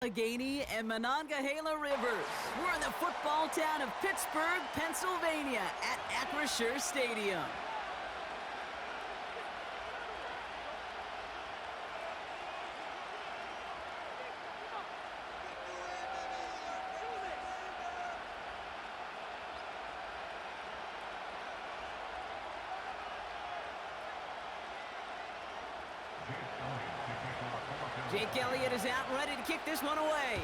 Allegheny and Monongahela Rivers. We're in the football town of Pittsburgh, Pennsylvania at Acrisure Stadium. Jake Elliott is out ready to kick this one away.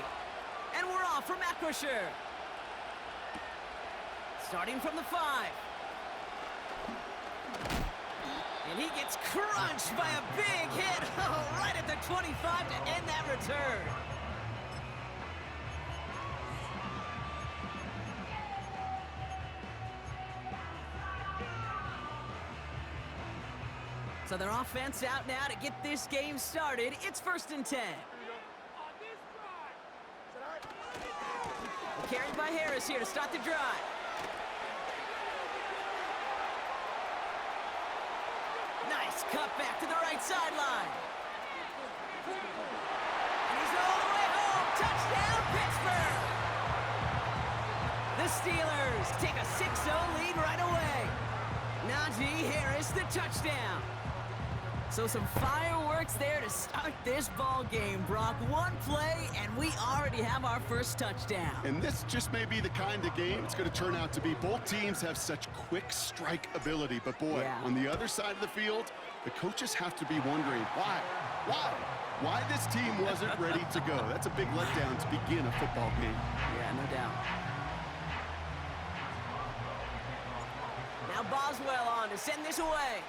And we're off from Acrisure. Starting from the 5. And he gets crunched by a big hit. Oh, right at the 25 to end that return. So their offense out now to get this game started. It's 1st and 10. Carried by Harris here to start the drive. Nice cut back to the right sideline. And he's all the way home. Touchdown, Pittsburgh! The Steelers take a 6-0 lead right away. Najee Harris, the touchdown. So some fireworks there to start this ball game, Brock. One play, and we already have our first touchdown. And this just may be the kind of game it's going to turn out to be. Both teams have such quick strike ability, but boy, on the other side of the field, the coaches have to be wondering, why this team wasn't ready to go. That's a big letdown to begin a football game. Yeah, no doubt. Now Boswell on to send this away.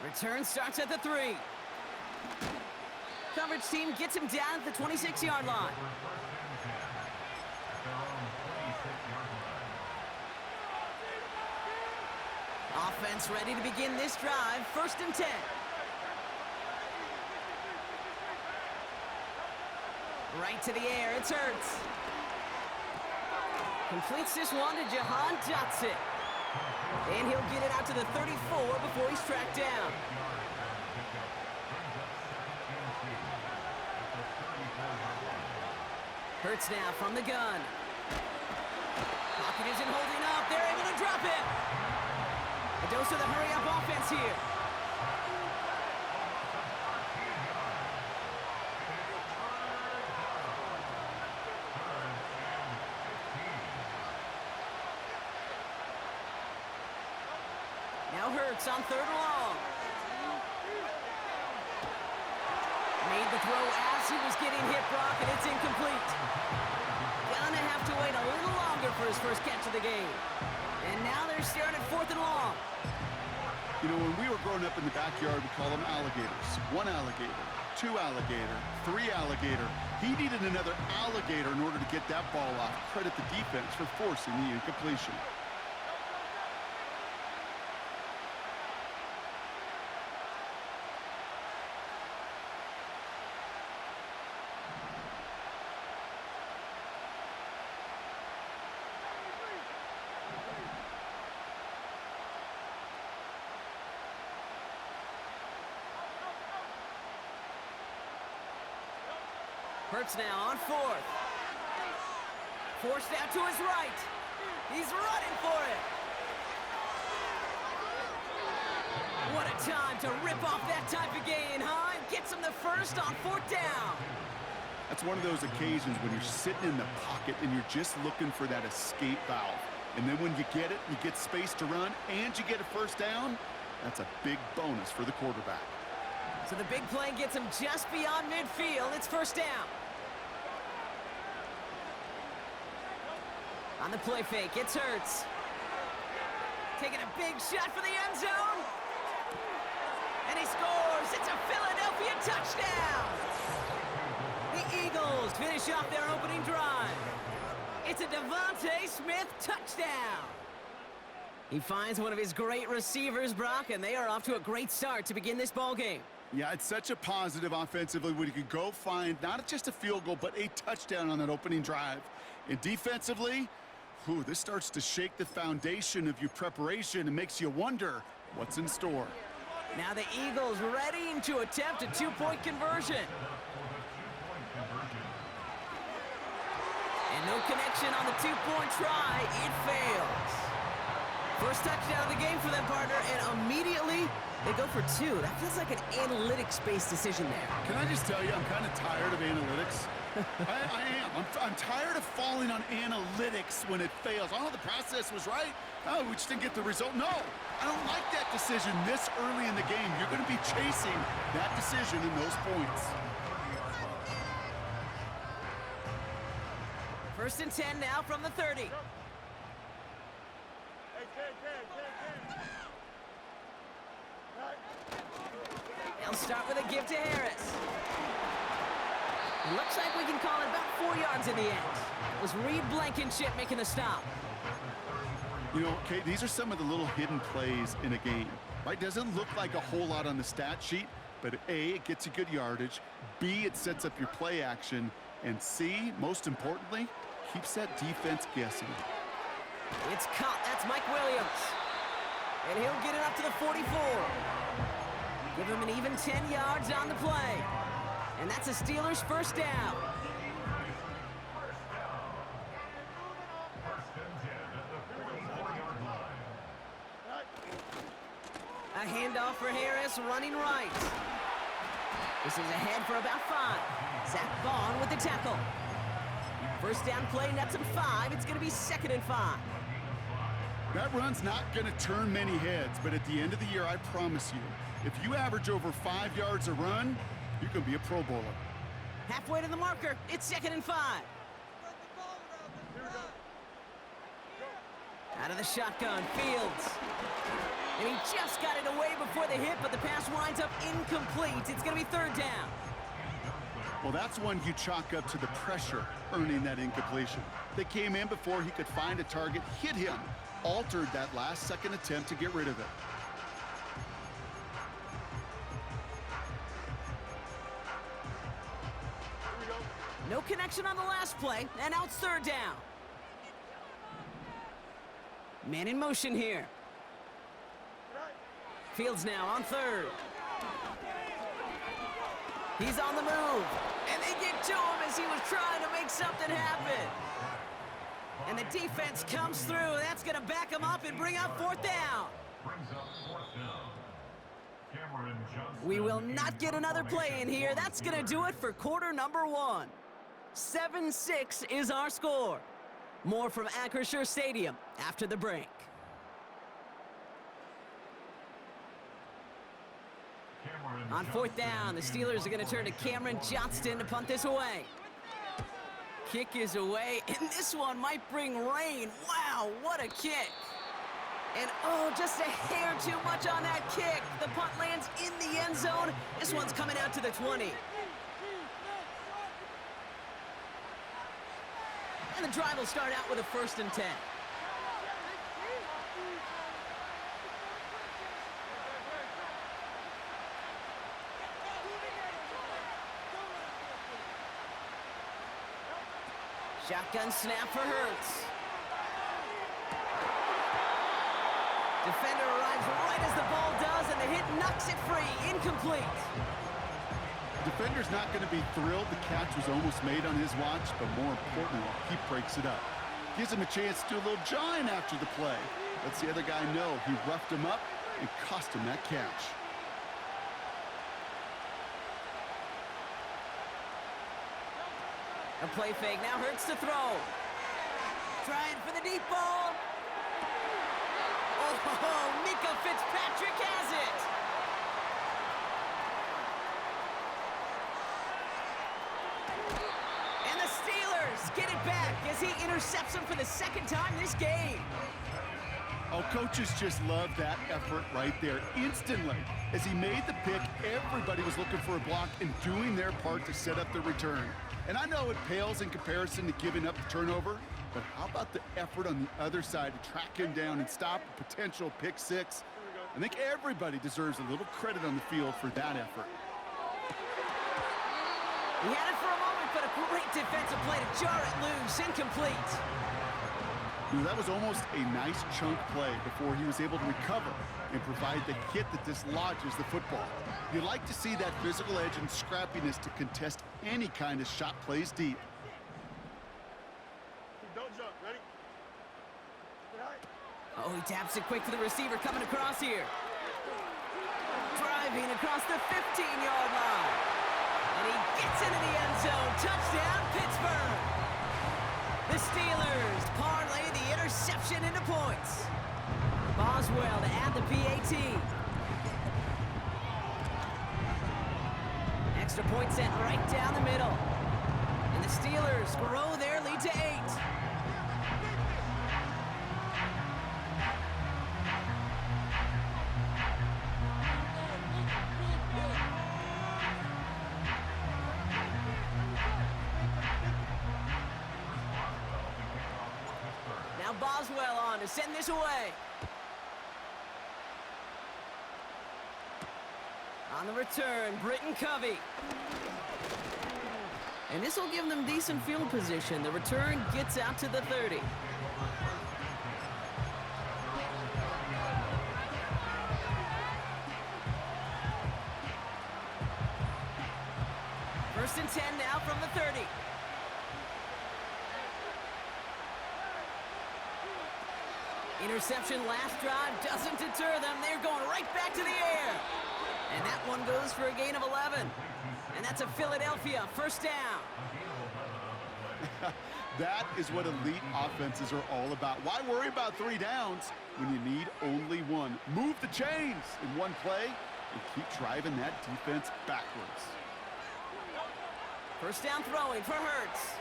Return starts at the 3. Coverage team gets him down at the 26-yard line. Offense ready to begin this drive. 1st and 10. Right to the air. It's Hurts. Completes this one to Jahan Dotson. And he'll get it out to the 34 before he's tracked down. Hurts now from the gun. Pocket isn't holding up. They're able to drop it. A dose of the hurry-up offense here. Now Hurts on 3rd and long. Made the throw as he was getting hit, Brock, and it's incomplete. Gonna have to wait a little longer for his first catch of the game. And now they're staring at 4th and long. You know, when we were growing up in the backyard, we call them alligators. 1 alligator, 2 alligator, 3 alligator. He needed another alligator in order to get that ball off. Credit the defense for forcing the incompletion. Hurts now on 4th. Forced out to his right. He's running for it. What a time to rip off that type of gain, huh? And gets him the first on 4th down. That's one of those occasions when you're sitting in the pocket and you're just looking for that escape valve. And then when you get it, you get space to run, and you get a first down. That's a big bonus for the quarterback. So the big play gets him just beyond midfield. It's 1st down. On the play fake, it's Hurts. Taking a big shot for the end zone. And he scores. It's a Philadelphia touchdown. The Eagles finish off their opening drive. It's a Devontae Smith touchdown. He finds one of his great receivers, Brock, and they are off to a great start to begin this ball game. Yeah, it's such a positive offensively when you can go find not just a field goal, but a touchdown on that opening drive. And defensively, this starts to shake the foundation of your preparation and makes you wonder what's in store. Now the Eagles ready to attempt a two-point conversion. And no connection on the two-point try. It fails. First touchdown of the game for them, partner, and immediately they go for two. That feels like an analytics-based decision there. Can I just tell you, I'm kind of tired of analytics. I am. I'm tired of falling on analytics when it fails. Oh, the process was right. Oh, we just didn't get the result. No, I don't like that decision this early in the game. You're going to be chasing that decision in those points. First and 10 now from the 30. They'll start with a give to Harris. Looks like we can call it about 4 yards in the end. It was Reed Blankenship making the stop. You know, Kate, these are some of the little hidden plays in a game, right? Doesn't look like a whole lot on the stat sheet, but A, it gets you good yardage. B, it sets up your play action. And C, most importantly, keeps that defense guessing. It's caught. That's Mike Williams. And he'll get it up to the 44. Give him an even 10 yards on the play. And that's a Steelers first down. A handoff for Harris, running right. This is ahead for about 5. Zach Bond with the tackle. First down play, nets him 5. It's going to be 2nd and 5. That run's not going to turn many heads, but at the end of the year, I promise you, if you average over 5 yards a run, you can be a Pro Bowler. Halfway to the marker, it's 2nd and 5. Out of the shotgun, Fields. And he just got it away before the hit, but the pass winds up incomplete. It's going to be 3rd down. Well, that's one you chalk up to the pressure earning that incompletion. They came in before he could find a target, hit him, altered that last-second attempt to get rid of it. No connection on the last play, and now it's 3rd down. Man in motion here. Fields now on 3rd. He's on the move, and they get to him as he was trying to make something happen. And the defense comes through. That's going to back him up and bring up 4th down. We will not get another play in here. That's going to do it for quarter number 1. 7-6 is our score. More from Acrisure Stadium after the break. On 4th down, the Steelers are going to turn to Cameron Johnston to punt this away. Kick is away, and this one might bring rain. Wow, what a kick. And oh, just a hair too much on that kick. The punt lands in the end zone. This one's coming out to the 20. And the drive will start out with a 1st and 10. Shotgun snap for Hurts. Defender arrives right as the ball does, and the hit knocks it free. Incomplete. Defender's not going to be thrilled the catch was almost made on his watch, but more importantly, he breaks it up. Gives him a chance to do a little jawing after the play. Lets the other guy know he roughed him up and cost him that catch. A play fake, now Hurts to throw. Trying for the deep ball. Oh, Mika Fitzpatrick has it. And the Steelers get it back as he intercepts him for the 2nd time this game. Oh, coaches just love that effort right there. Instantly, as he made the pick, everybody was looking for a block and doing their part to set up the return. And I know it pales in comparison to giving up the turnover, but how about the effort on the other side to track him down and stop a potential pick 6? I think everybody deserves a little credit on the field for that effort. He had it for a moment, but a great defensive play to jar it loose. Incomplete. That was almost a nice chunk play before he was able to recover and provide the hit that dislodges the football. You like to see that physical edge and scrappiness to contest any kind of shot plays deep. Don't jump. Ready? Oh, he taps it quick to the receiver coming across here. Driving across the 15-yard line. And he gets into the end zone. Touchdown, Pittsburgh. The Steelers parlay the interception into points. Boswell to add the PAT. Extra point sent right down the middle. And the Steelers grow their lead to 8. Now Boswell on to send this away. On the return, Britton Covey. And this will give them decent field position. The return gets out to the 30. First and 10 now from the 30. Interception last drive doesn't deter them. They're going right back to the air. And that one goes for a gain of 11. And that's a Philadelphia first down. That is what elite offenses are all about. Why worry about 3 downs when you need only 1? Move the chains in one play and keep driving that defense backwards. First down throwing for Hurts.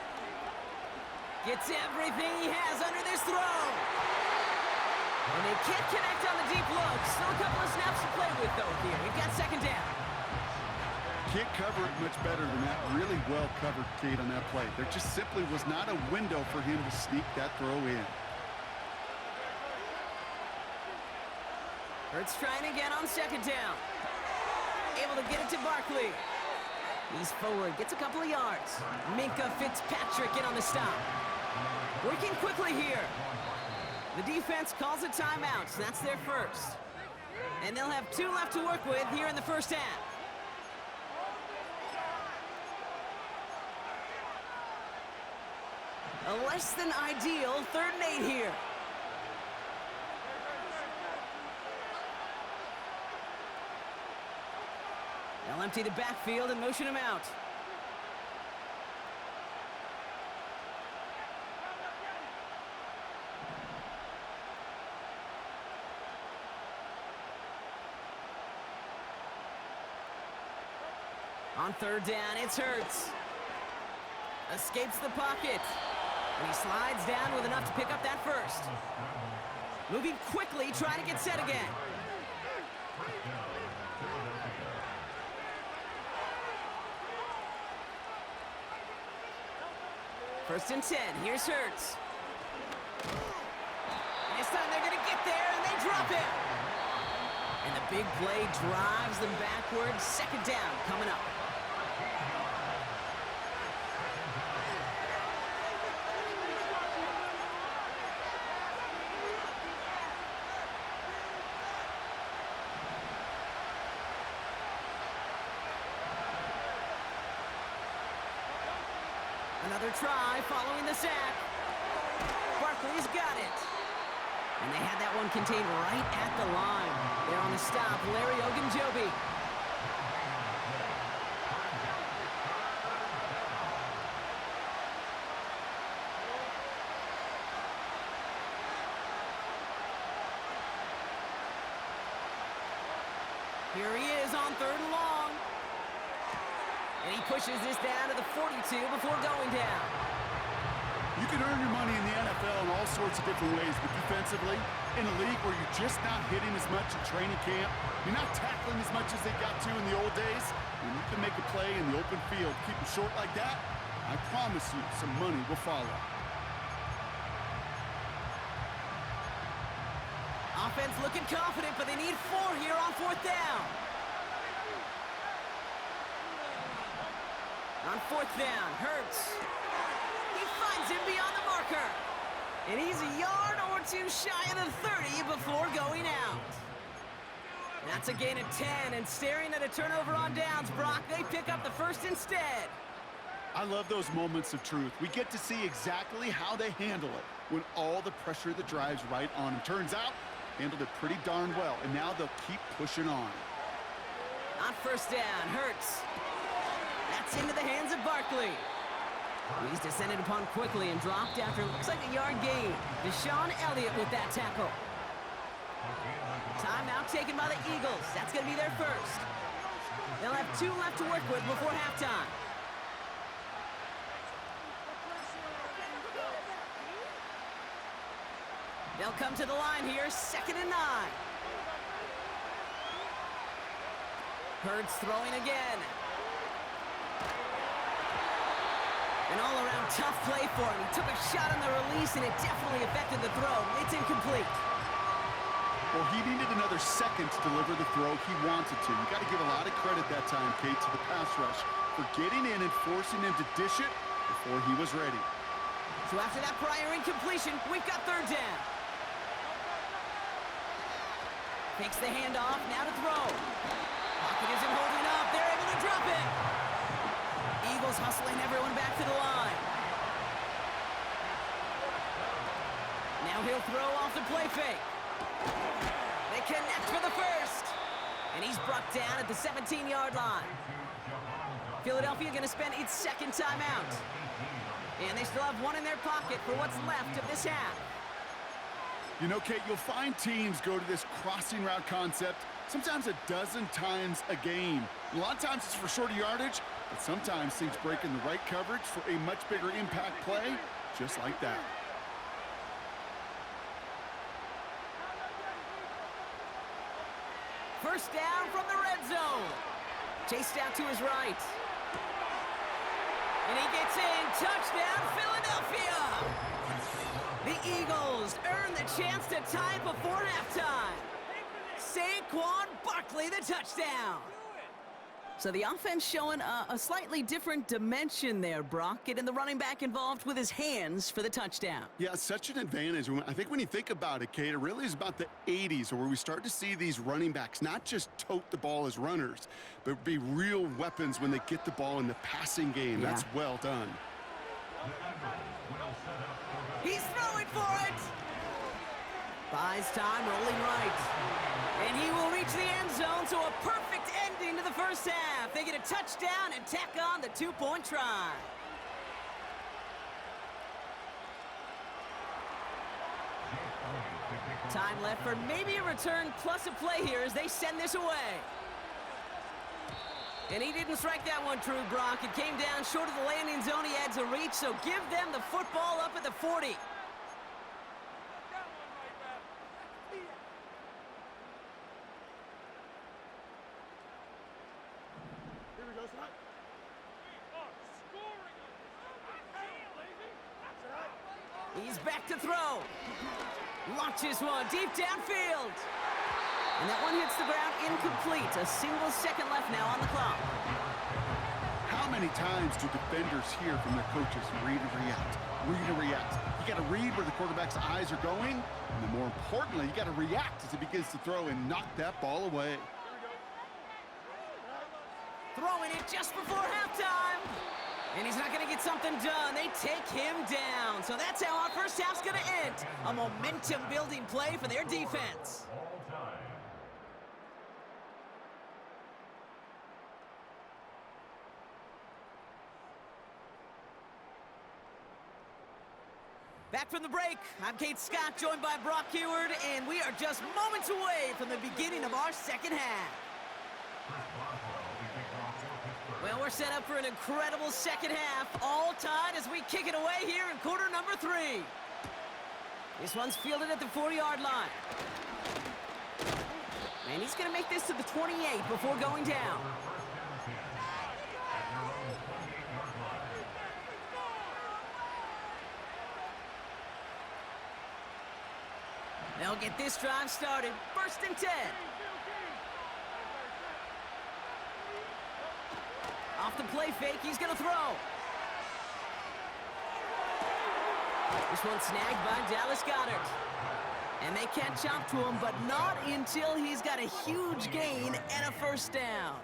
Gets everything he has under this throw. And they can't connect on the deep look. Still a couple of snaps to play with, though, here. We've got second down. Can't cover it much better than that. Really well covered, Kate, on that play. There just simply was not a window for him to sneak that throw in. Hurts trying again on second down. Able to get it to Barkley. He's forward, gets a couple of yards. Minkah Fitzpatrick in on the stop. Working quickly here. The defense calls a timeout, so that's their first. And they'll have 2 left to work with here in the first half. A less than ideal 3rd and 8 here. They'll empty the backfield and motion him out. On 3rd down, it's Hurts. Escapes the pocket. And he slides down with enough to pick up that first. Moving quickly, trying to get set again. First and 10, here's Hurts. And this time they're gonna get there and they drop him. And the big play drives them backwards. Second down coming up. Another try following the sack. Barkley's got it. And they had that one contained right at the line. They're on the stop, Larry Ogunjobi. Here he is on 3rd and long. And he pushes this down to the 42 before going down. You can earn your money in the NFL in all sorts of different ways, but defensively, in a league where you're just not hitting as much in training camp, you're not tackling as much as they got to in the old days, when you can make a play in the open field, keep it short like that, I promise you some money will follow. Offense looking confident, but they need 4 here on 4th down. On 4th down, Hurts. He finds him beyond the marker. And he's a yard or two shy of the 30 before going out. That's a gain of 10, and staring at a turnover on downs, Brock, they pick up the first instead. I love those moments of truth. We get to see exactly how they handle it when all the pressure that drives right on them. Turns out, handled it pretty darn well, and now they'll keep pushing on. On first down, Hurts. That's into the hands of Barkley. He's descended upon quickly and dropped after looks like a yard gain. Deshaun Elliott with that tackle. Timeout taken by the Eagles. That's going to be their first. They'll have 2 left to work with before halftime. They'll come to the line here, 2nd and 9. Hurts throwing again. An all-around tough play for him. He took a shot on the release, and it definitely affected the throw. It's incomplete. Well, he needed another second to deliver the throw he wanted to. You got to give a lot of credit that time, Kate, to the pass rush for getting in and forcing him to dish it before he was ready. So after that prior incompletion, we've got 3rd down. Takes the handoff, now to throw. Pocket isn't holding up. They're able to drop it. Eagles hustling everyone back to the line. Now he'll throw off the play fake. They connect for the first. And he's brought down at the 17-yard line. Philadelphia going to spend its 2nd timeout. And they still have 1 in their pocket for what's left of this half. You know, Kate, you'll find teams go to this crossing route concept sometimes a dozen times a game. A lot of times it's for shorter yardage, but sometimes things break in the right coverage for a much bigger impact play, just like that. First down from the red zone. Chased out to his right. And he gets in. Touchdown, Philadelphia! The Eagles earn the chance to tie it before halftime. Saquon Barkley, the touchdown. So the offense showing a slightly different dimension there, Brock, getting the running back involved with his hands for the touchdown. Yeah, such an advantage. I think when you think about it, Kate, it really is about the 80s where we start to see these running backs not just tote the ball as runners, but be real weapons when they get the ball in the passing game. Yeah. That's well done. He's throwing for it. Buys time, rolling right. And he will reach the end zone, so a perfect ending to the first half. They get a touchdown and tack on the 2-point try. Time left for maybe a return plus a play here as they send this away. And he didn't strike that one true, Brock. It came down short of the landing zone he had to reach, so give them the football up at the 40. He's back to throw. Launches one deep downfield. And that one hits the ground incomplete. A single second left now on the clock. How many times do defenders hear from their coaches, read and react, read and react? You got to read where the quarterback's eyes are going, and then more importantly, you got to react as he begins to throw and knock that ball away. Throwing it just before halftime. And he's not going to get something done. They take him down. So that's how our first half's going to end. A momentum-building play for their defense. Back from the break, I'm Kate Scott, joined by Brock Heward, and we are just moments away from the beginning of our second half. Well, we're set up for an incredible second half, all tied as we kick it away here in quarter number 3. This one's fielded at the 40-yard line. And he's going to make this to the 28 before going down. They'll get this drive started. 1st and 10. Off the play fake, he's going to throw. This one snagged by Dallas Goedert. And they can't chop to him, but not until he's got a huge gain and a first down.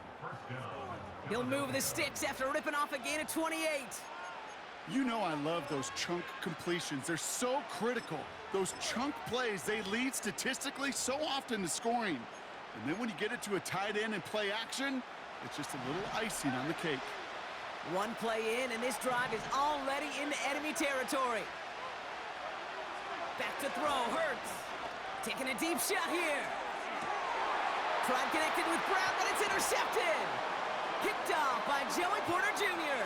He'll move the sticks after ripping off a gain of 28. You know I love those chunk completions. They're so critical. Those chunk plays, they lead statistically so often to scoring. And then when you get it to a tight end and play action, it's just a little icing on the cake. One play in, and this drive is already into enemy territory. Back to throw, Hurts. Taking a deep shot here. Tried connected with Brown, but it's intercepted. Kicked off by Joey Porter Jr.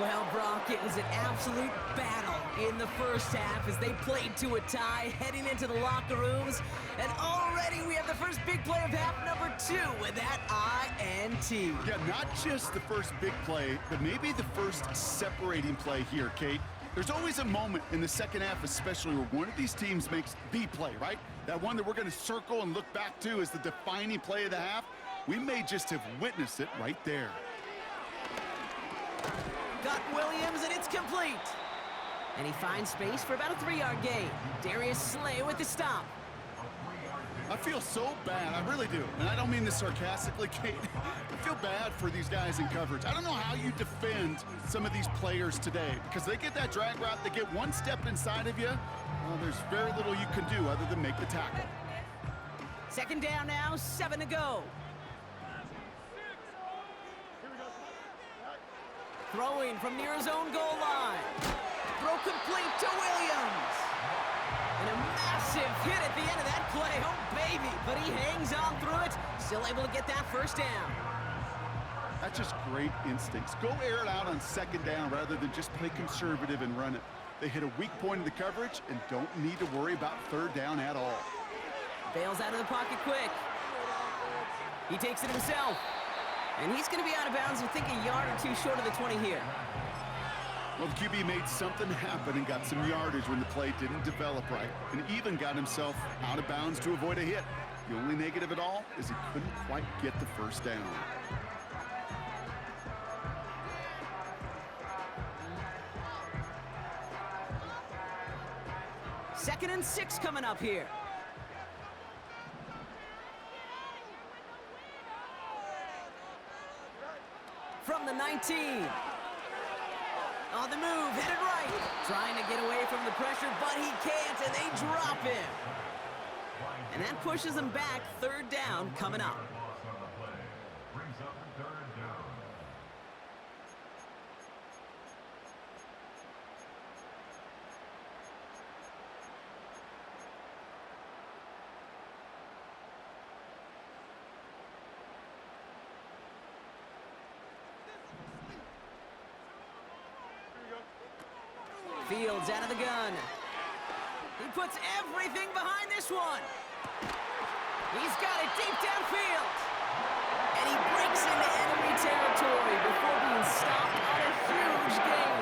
Well, Brock, it was an absolute battle in the first half as they played to a tie, heading into the locker rooms. And already we have the first big play of half number 2 with that INT. Yeah, not just the first big play, but maybe the first separating play here, Kate. There's always a moment in the second half, especially where one of these teams makes the play, right? That one that we're going to circle and look back to as the defining play of the half. We may just have witnessed it right there. Got Williams, and it's complete. And he finds space for about a 3-yard gain. Darius Slay with the stop. I feel so bad, I really do. And I don't mean this sarcastically, Kate. I feel bad for these guys in coverage. I don't know how you defend some of these players today because they get that drag route, they get one step inside of you. Well, there's very little you can do other than make the tackle. Second down now, 7 to go. Throwing from near his own goal line. Throw complete to Williams. And a massive hit at the end of that play. Oh, baby. But he hangs on through it. Still able to get that first down. That's just great instincts. Go air it out on second down rather than just play conservative and run it. They hit a weak point in the coverage and don't need to worry about third down at all. Bails out of the pocket quick. He takes it himself. And he's going to be out of bounds, I think, a yard or 2 short of the 20 here. Well, the QB made something happen and got some yardage when the play didn't develop right, and even got himself out of bounds to avoid a hit. The only negative at all is he couldn't quite get the first down. Second and 6 coming up here. From the 19. On the move, headed right. Trying to get away from the pressure, but he can't, and they drop him. And that pushes them back. Third down coming up. Fields out of the gun. He puts everything behind this one. He's got it deep downfield. And he breaks into enemy territory before being stopped on a huge gain.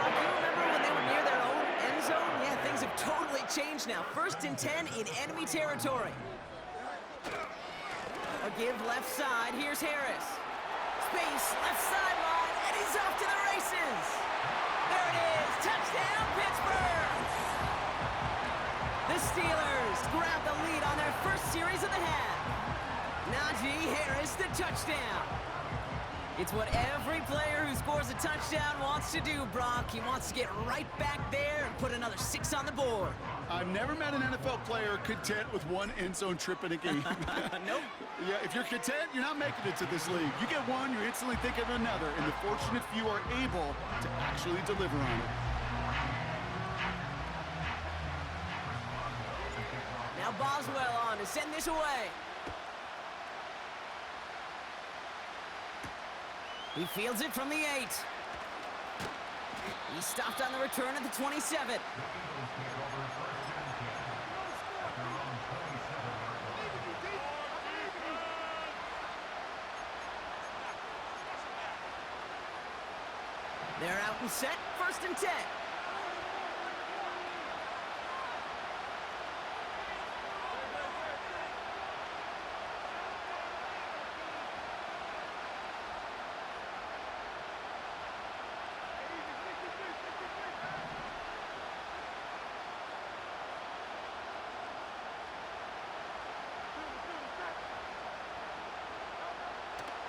Brock, you remember when they were near their own end zone? Yeah, things have totally changed now. First and 10 in enemy territory. A give left side. Here's Harris. Space, left sideline, and he's off to the races. There it is, touchdown Pittsburgh! The Steelers grab the lead on their first series of the half. Najee Harris, the touchdown. It's what every player who scores a touchdown wants to do, Brock. He wants to get right back there and put another 6 on the board. I've never met an NFL player content with one end zone trip in a game. Nope. Yeah, if you're content, you're not making it to this league. You get one, you instantly think of another, and the fortunate few are able to actually deliver on it. Now Boswell on to send this away. He fields it from the 8. He stopped on the return at the 27. They're out and set, first and 10.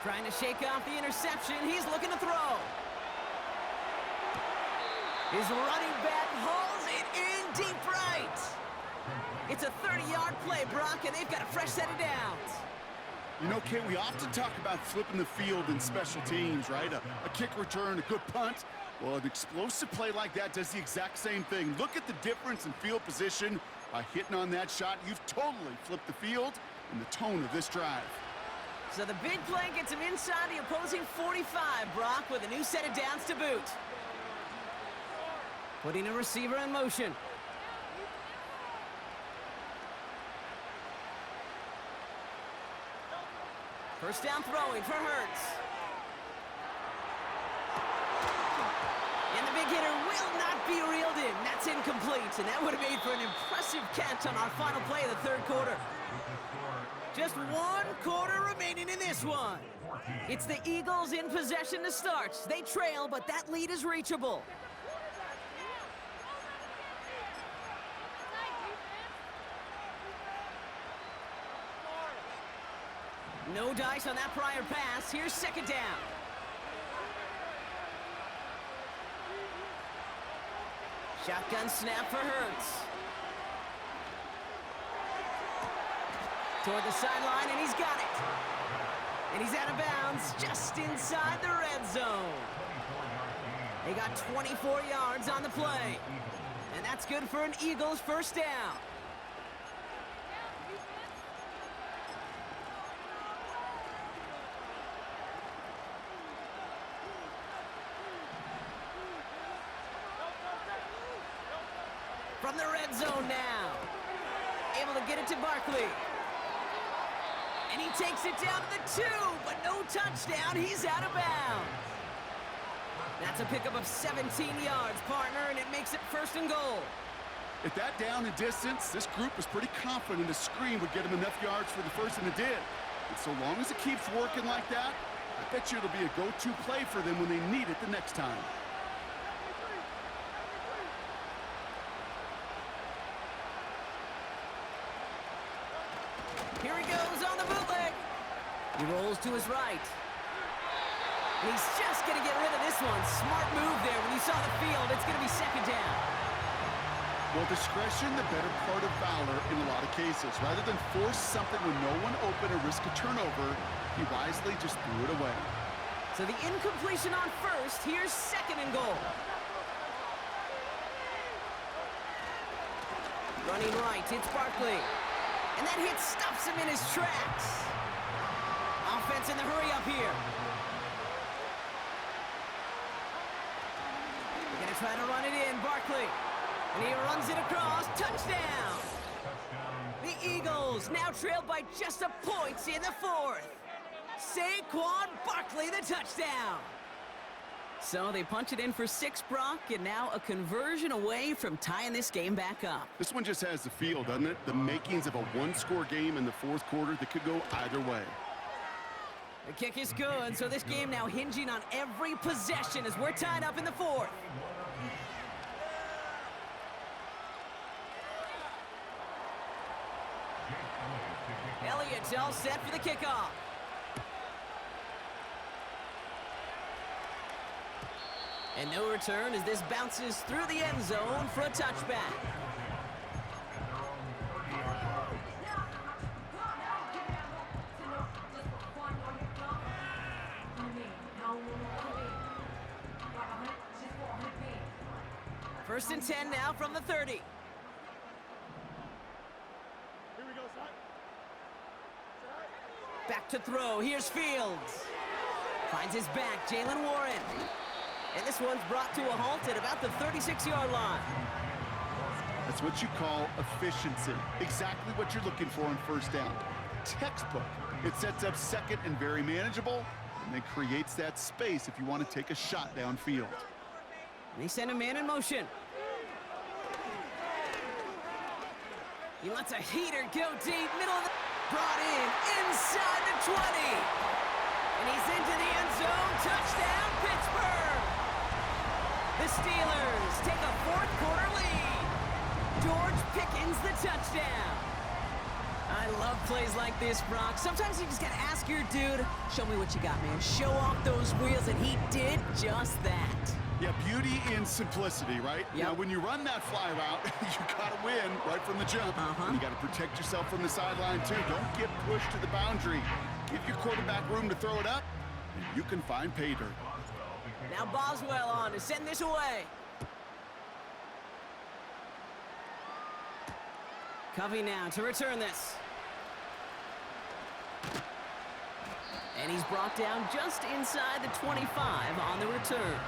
Trying to shake off the interception. He's looking to throw. His running back hauls it in deep right. It's a 30-yard play, Brock, and they've got a fresh set of downs. You know, Kate, we often talk about flipping the field in special teams, right? A kick return, a good punt. Well, an explosive play like that does the exact same thing. Look at the difference in field position. By hitting on that shot, you've totally flipped the field and the tone of this drive. So the big play gets him inside the opposing 45, Brock, with a new set of downs to boot. Putting a receiver in motion. First down throwing for Hurts. And the big hitter will not be reeled in. That's incomplete, and that would have made for an impressive catch on our final play of the third quarter. Just 1 quarter remaining in this one. It's the Eagles in possession to start. They trail, but that lead is reachable. No dice on that prior pass. Here's second down. Shotgun snap for Hurts. Toward the sideline, and he's got it. And he's out of bounds just inside the red zone. They got 24 yards on the play. And that's good for an Eagles first down. From the red zone now. Able to get it to Barkley. And he takes it down to the 2, but no touchdown. He's out of bounds. That's a pickup of 17 yards, partner, and it makes it first and goal. At that down and distance, this group was pretty confident a screen would get him enough yards for the first, and it did. And so long as it keeps working like that, I bet you it'll be a go-to play for them when they need it the next time. Here he goes on the bootleg. He rolls to his right. And he's just going to get rid of this one. Smart move there when you saw the field. It's going to be second down. Well, discretion, the better part of valor in a lot of cases. Rather than force something with no one open or risk a turnover, he wisely just threw it away. So the incompletion on first. Here's second and goal. Running right, it's Barkley. And that hit stops him in his tracks. Offense in the hurry-up here. They're going to try to run it in, Barkley. And he runs it across. Touchdown! The Eagles now trailed by just a point in the fourth. Saquon Barkley, the touchdown. So they punch it in for 6, Brock, and now a conversion away from tying this game back up. This one just has the feel, doesn't it? The makings of a one-score game in the fourth quarter that could go either way. The kick is good, so this game now hinging on every possession as we're tied up in the fourth. Elliott's all set for the kickoff. And no return as this bounces through the end zone for a touchback. First and 10 now from the 30. Here we go, son. Back to throw. Here's Fields. Finds his back, Jalen Warren. And this one's brought to a halt at about the 36-yard line. That's what you call efficiency. Exactly what you're looking for on first down. Textbook. It sets up second and very manageable, and then creates that space if you want to take a shot downfield. They send a man in motion. He lets a heater go deep, middle of the... Brought in, inside the 20. And he's into the end zone. Touchdown, Pittsburgh. The Steelers take a fourth quarter lead. George Pickens the touchdown. I love plays like this, Brock. Sometimes you just gotta ask your dude, show me what you got, man. Show off those wheels, and he did just that. Yeah, beauty in simplicity, right? Yep. Now, when you run that fly route, you gotta win right from the jump. And you gotta protect yourself from the sideline, too. Don't get pushed to the boundary. Give your quarterback room to throw it up, and you can find pay dirt. Now Boswell on to send this away. Covey now to return this. And he's brought down just inside the 25 on the return.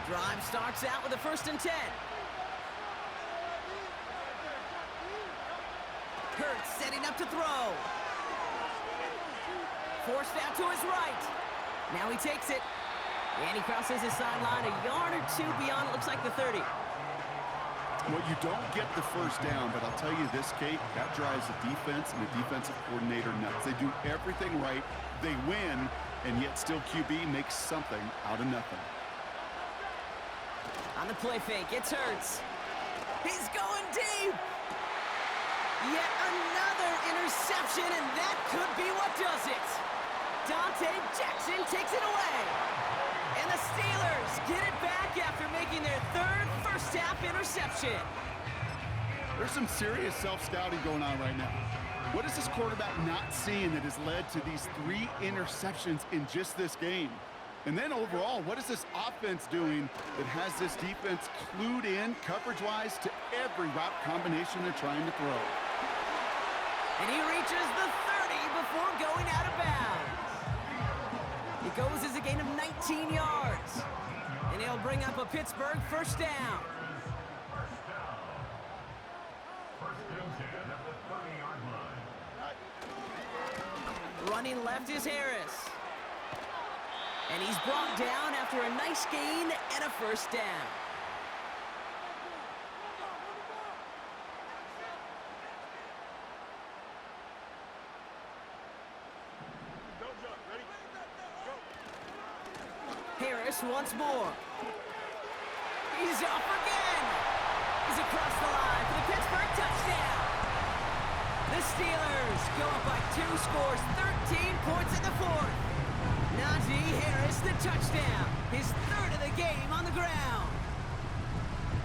Drive starts out with a 1st and 10. Hurts setting up to throw. Forced out to his right. Now he takes it. And he crosses his sideline a yard or two beyond, it looks like the 30. Well, you don't get the first down, but I'll tell you this, Kate, that drives the defense and the defensive coordinator nuts. They do everything right. They win, and yet still QB makes something out of nothing. On the play fake, it's Hurts. He's going deep. Yet another interception, and that could be what does it. Dante Jackson takes it away. And the Steelers get it back after making their 3rd first-half interception. There's some serious self-scouting going on right now. What is this quarterback not seeing that has led to these 3 interceptions in just this game? And then overall, what is this offense doing that has this defense clued in coverage-wise to every route combination they're trying to throw? And he reaches the 30 before going out of bounds. It goes as a gain of 19 yards. And he'll bring up a Pittsburgh 1st down. Running left is Harris. And he's brought down after a nice gain and a 1st down. Harris once more. He's off again. He's across the line for the Pittsburgh touchdown. The Steelers go up by 2 scores, 13 points in the 4th. Najee Harris, the touchdown. His 3rd of the game on the ground.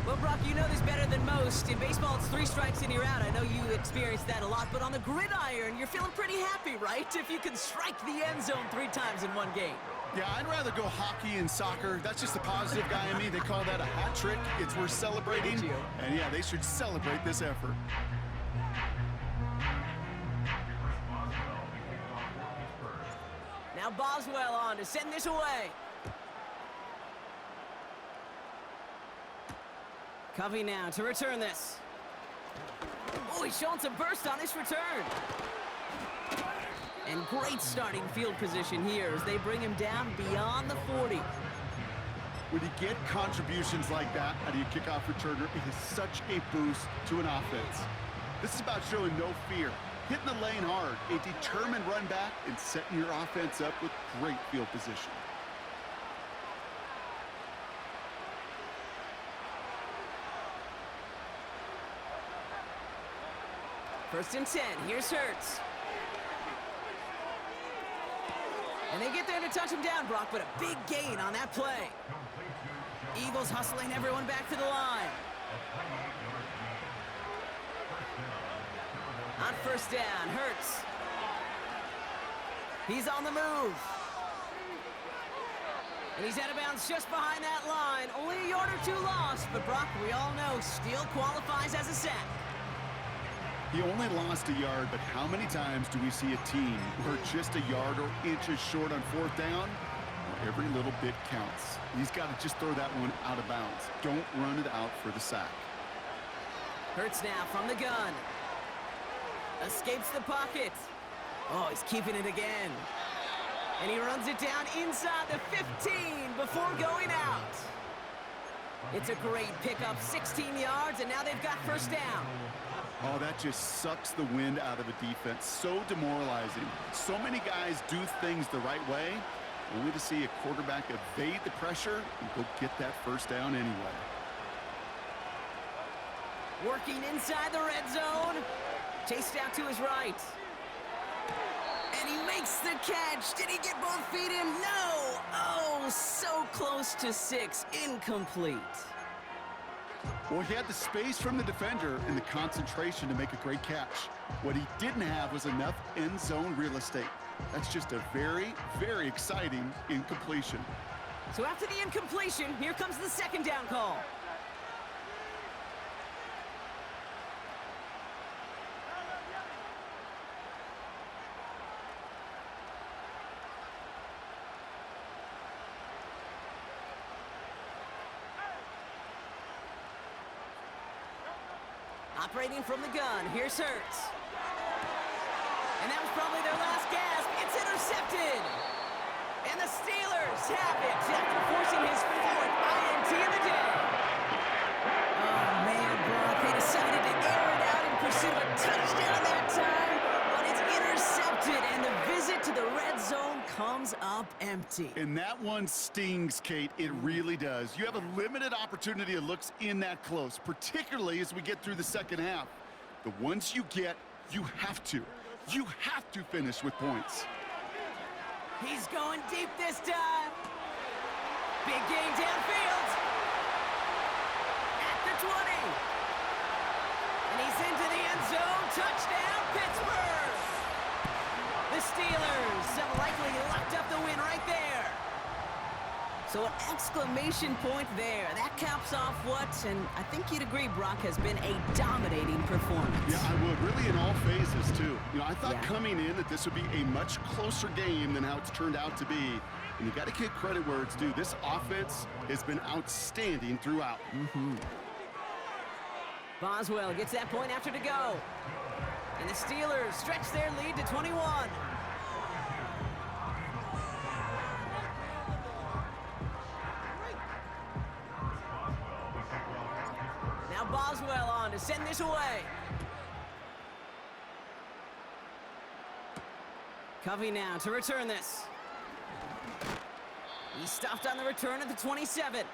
Well, Brock, you know this better than most. In baseball, it's 3 strikes and you're out. I know you experienced that a lot, but on the gridiron, you're feeling pretty happy, right? If you can strike the end zone 3 times in one game. Yeah, I'd rather go hockey and soccer. That's just the positive guy in me. They call that a hat trick. It's worth celebrating. And yeah, they should celebrate this effort. Now Boswell on to send this away. Covey now to return this. Oh, he's showing some burst on this return. And great starting field position here as they bring him down beyond the 40. When you get contributions like that out of your kickoff returner, it is such a boost to an offense. This is about showing no fear, hitting the lane hard, a determined run back, and setting your offense up with great field position. First and 10, here's Hurts. And they get there to touch him down, Brock, but a big gain on that play. Eagles hustling everyone back to the line. On 1st down, Hurts. He's on the move. And he's out of bounds just behind that line. Only a yard or 2 lost, but Brock, we all know, still qualifies as a sack. He only lost a yard, but how many times do we see a team where just a yard or inches short on 4th down? Well, every little bit counts. He's got to just throw that one out of bounds. Don't run it out for the sack. Hurts now from the gun. Escapes the pocket. Oh, he's keeping it again. And he runs it down inside the 15 before going out. It's a great pickup, 16 yards, and now they've got first down. Oh, that just sucks the wind out of a defense. So demoralizing. So many guys do things the right way, only to see a quarterback evade the pressure and go get that first down anyway. Working inside the red zone. Chased out to his right. And he makes the catch. Did he get both feet in? No! Oh, so close to 6. Incomplete. Well, he had the space from the defender and the concentration to make a great catch. What he didn't have was enough end zone real estate. That's just a very, very exciting incompletion. So after the incompletion, here comes the second down call. Operating from the gun, here's Hurts. And that was probably their last gasp. It's intercepted. And the Steelers have it after forcing his 4th INT of the day. Oh, man, Brock, they decided to air it out in pursuit of a touchdown that time, but it's intercepted, and the visit to the red zone comes up empty. And that one stings, Kate. It really does. You have a limited opportunity of looks in that close, particularly as we get through the second half. The ones you get, you have to finish with points. He's going deep this time. Big game downfield. At the 20. And he's into the end zone. Touchdown, Pittsburgh. The Steelers have likely locked up the win right there. So an exclamation point there. That caps off what, and I think you'd agree, Brock, has been a dominating performance. Yeah, I would. Really in all phases, too. You know, I thought coming in that this would be a much closer game than how it's turned out to be. And you got to give credit where it's due. This offense has been outstanding throughout. Boswell gets that point after to go. And the Steelers stretch their lead to 21. Now Boswell on to send this away. Covey now to return this. He stopped on the return at the 27.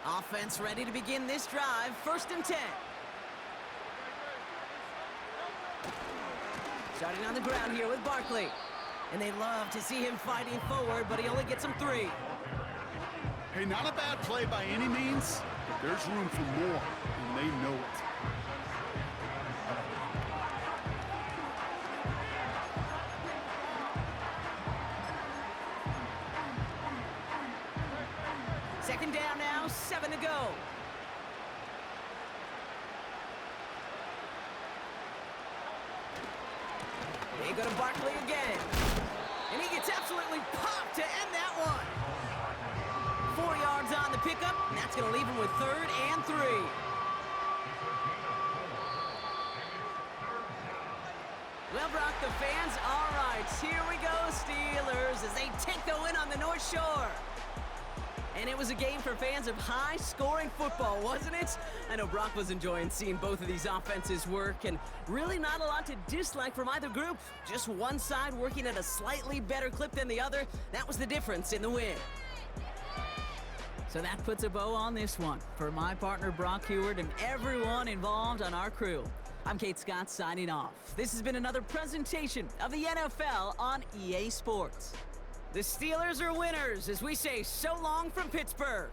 Offense ready to begin this drive. 1st and 10. Starting on the ground here with Barkley. And they love to see him fighting forward, but he only gets them 3. Hey, not a bad play by any means, but there's room for more, and they know it. Second down now, 7 to go. They go to Barkley again. And he gets absolutely popped to end that one. 4 yards on the pickup, and that's going to leave him with 3rd and 3. Well, Brock, the fans, all right. Here we go, Steelers, as they take the win on the North Shore. And it was a game for fans of high-scoring football, wasn't it? I know Brock was enjoying seeing both of these offenses work, and really not a lot to dislike from either group. Just one side working at a slightly better clip than the other. That was the difference in the win. So that puts a bow on this one. For my partner, Brock Heward, and everyone involved on our crew, I'm Kate Scott signing off. This has been another presentation of the NFL on EA Sports. The Steelers are winners as we say so long from Pittsburgh.